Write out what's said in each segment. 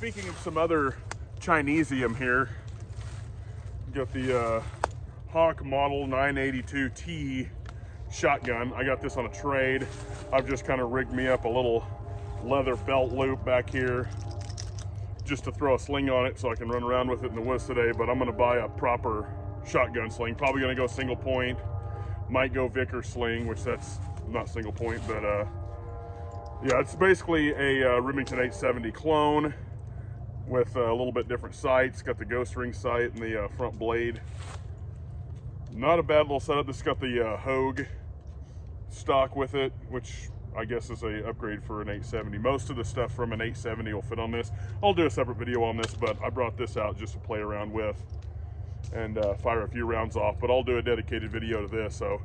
speaking of some other Chinesium here, got the Hawk Model 982T shotgun. I got this on a trade. I've just kind of rigged me up a little leather belt loop back here just to throw a sling on it so I can run around with it in the woods today, but I'm gonna buy a proper shotgun sling. Probably gonna go single point, might go Vickers sling, which that's not single point, but yeah, it's basically a Remington 870 clone with a little bit different sights. Got the ghost ring sight and the front blade. Not a bad little setup. This got the Hogue stock with it, which I guess is a upgrade for an 870. Most of the stuff from an 870 will fit on this. I'll do a separate video on this, but I brought this out just to play around with and fire a few rounds off, but I'll do a dedicated video to this. So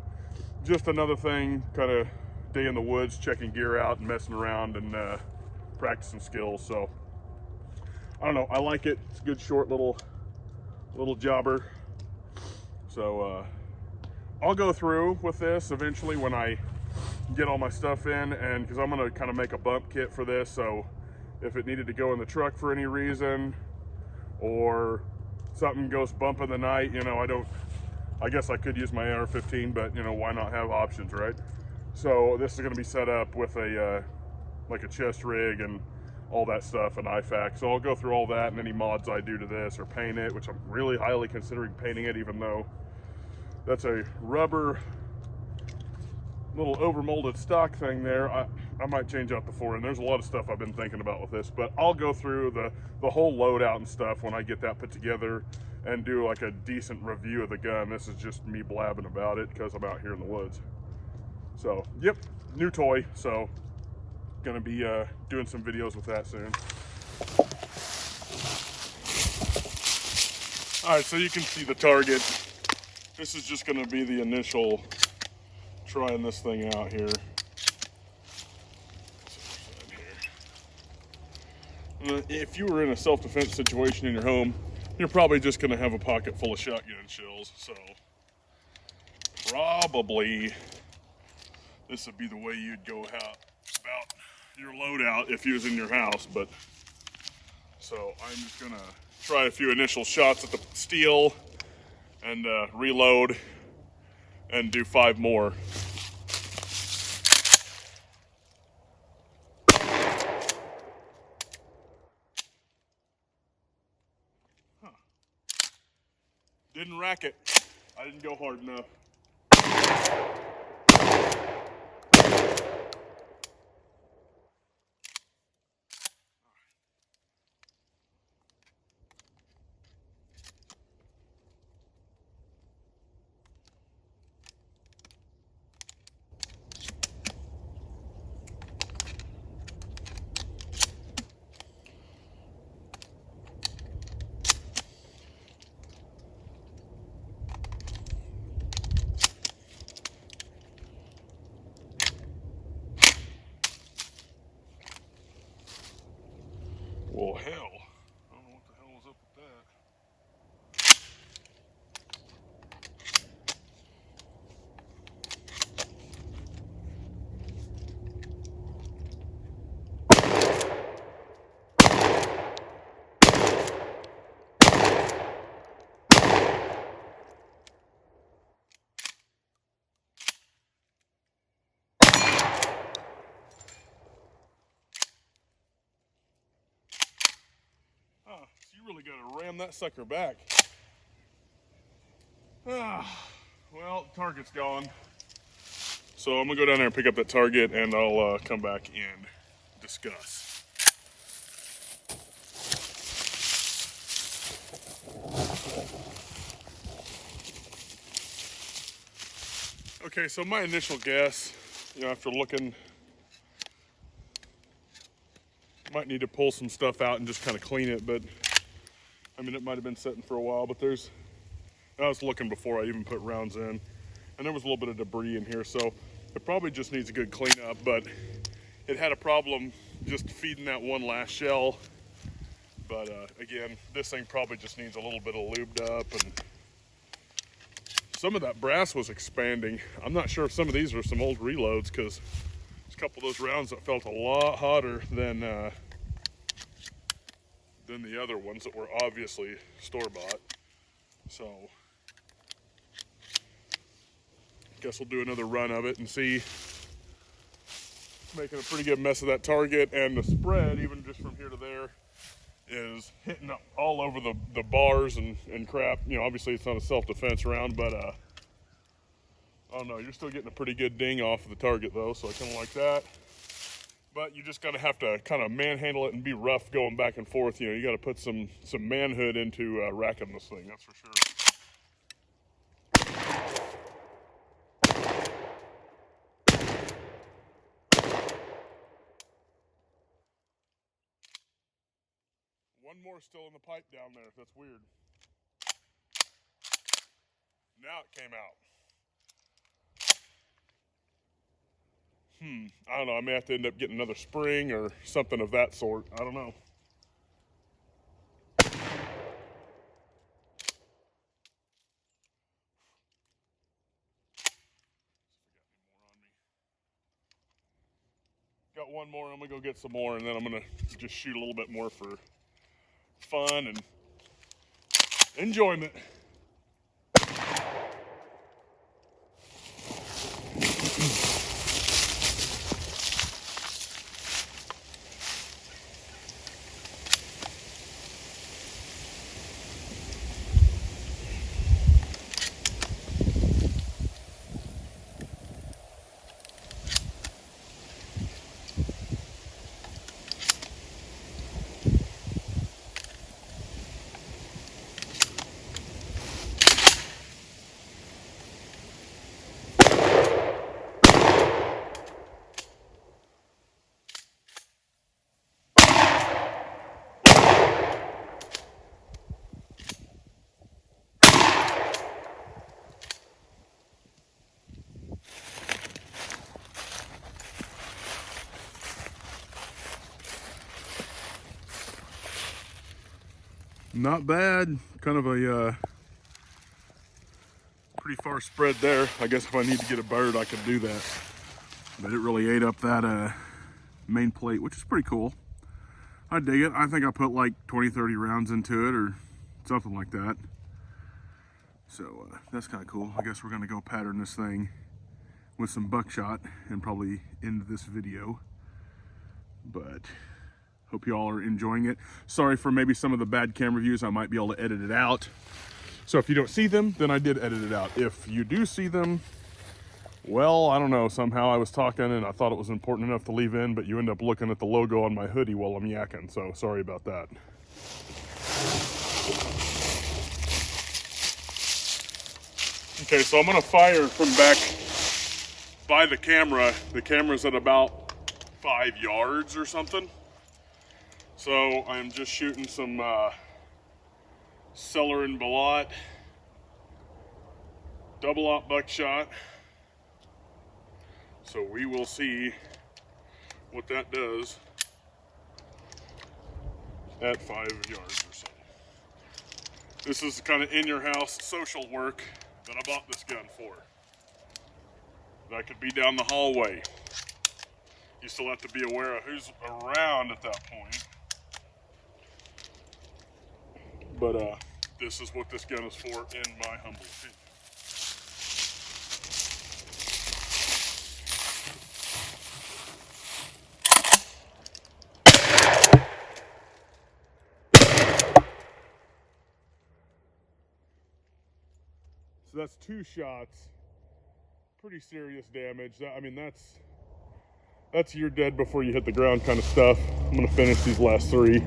just another thing, kind of day in the woods, checking gear out and messing around and practicing skills. So I don't know, I like it. It's a good short little jobber. So I'll go through with this eventually when I get all my stuff in, and because I'm gonna kind of make a bump kit for this, so if it needed to go in the truck for any reason or something goes bump in the night, you know, I guess I could use my AR-15, but you know, why not have options, right? So this is gonna be set up with a like a chest rig and all that stuff, and IFAK. So I'll go through all that and any mods I do to this, or paint it, which I'm really highly considering painting it, even though that's a rubber little overmolded stock thing there. I might change out the forend. There's a lot of stuff I've been thinking about with this, but I'll go through the whole loadout and stuff when I get that put together and do like a decent review of the gun. This is just me blabbing about it because I'm out here in the woods. So, yep, new toy. So, gonna be doing some videos with that soon. All right, so you can see the target. This is just gonna be the initial trying this thing out here. If you were in a self-defense situation in your home, you're probably just gonna have a pocket full of shotgun shells. So probably this would be the way you'd go about your loadout if you was in your house. But so I'm just gonna try a few initial shots at the steel and reload and do 5 more. Huh. Didn't rack it. I didn't go hard enough. Well, hell, I don't know what the hell was up with so you really gotta ram that sucker back. Well, target's gone. So I'm gonna go down there and pick up that target, and I'll come back and discuss. Okay, so my initial guess, you know, after looking, might need to pull some stuff out and just kind of clean it, but I mean, it might have been sitting for a while, but I was looking before I even put rounds in, and there was a little bit of debris in here, so it probably just needs a good cleanup. But it had a problem just feeding that one last shell. But again, this thing probably just needs a little bit of lubed up, and some of that brass was expanding. I'm not sure if some of these are some old reloads, because there's a couple of those rounds that felt a lot hotter than than the other ones that were obviously store-bought. So, guess we'll do another run of it and see. Making a pretty good mess of that target, and the spread, even just from here to there, is hitting up all over the bars and crap. You know, obviously it's not a self-defense round, but I don't know, you're still getting a pretty good ding off of the target though, so I kind of like that. But you just gotta have to kind of manhandle it and be rough going back and forth. You know, you gotta put some manhood into racking this thing, that's for sure. One more still in the pipe down there. That's weird. Now it came out. I don't know. I may have to end up getting another spring or something of that sort. I don't know. Got one more. I'm gonna go get some more, and then I'm gonna just shoot a little bit more for fun and enjoyment. Not bad. Kind of a pretty far spread there. I guess if I need to get a bird, I could do that. But it really ate up that main plate, which is pretty cool. I dig it. I think I put like 20-30 rounds into it or something like that. So that's kind of cool. I guess we're gonna go pattern this thing with some buckshot and probably end this video. But hope you all are enjoying it. Sorry for maybe some of the bad camera views. I might be able to edit it out. So if you don't see them, then I did edit it out. If you do see them, well, I don't know. Somehow I was talking and I thought it was important enough to leave in, but you end up looking at the logo on my hoodie while I'm yakking. So sorry about that. Okay, so I'm gonna fire from back by the camera. The camera's at about 5 yards or something. So I'm just shooting some Cellar and Buckshot, double-aught buckshot. So we will see what that does at 5 yards or so. This is kind of in-your-house social work that I bought this gun for. That could be down the hallway. You still have to be aware of who's around at that point. But this is what this gun is for, in my humble opinion. So that's 2 shots. Pretty serious damage. I mean, that's you're dead before you hit the ground kind of stuff. I'm gonna finish these last 3.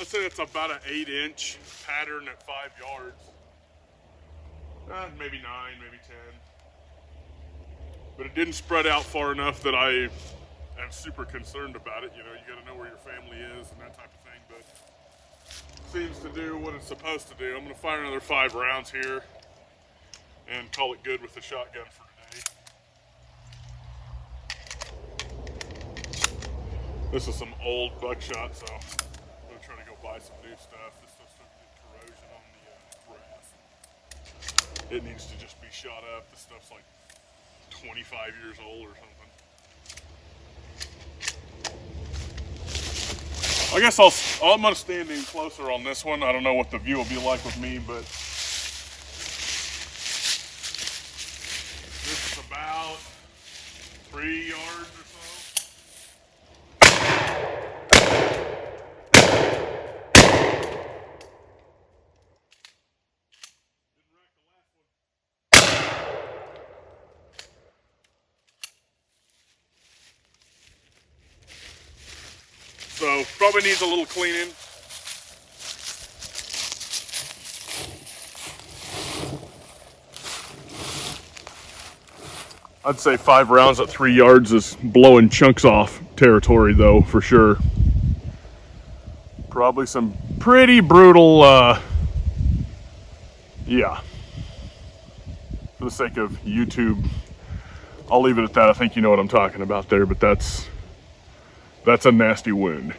I'd say it's about an 8-inch pattern at 5 yards. Maybe 9, maybe 10. But it didn't spread out far enough that I am super concerned about it. You know, you gotta know where your family is and that type of thing, but it seems to do what it's supposed to do. I'm gonna fire another 5 rounds here and call it good with the shotgun for today. This is some old buckshot, so I'm gonna try to go buy some new stuff. This stuff's starting to get corrosion on the brass. It needs to just be shot up. This stuff's like 25 years old or something. I guess I'm gonna stand in closer on this one. I don't know what the view will be like with me, but this is about 3 yards or so. Didn't wreck the last one. So probably needs a little cleaning. I'd say 5 rounds at 3 yards is blowing chunks off territory though, for sure. Probably some pretty brutal, yeah. For the sake of YouTube, I'll leave it at that. I think you know what I'm talking about there, but that's a nasty wound.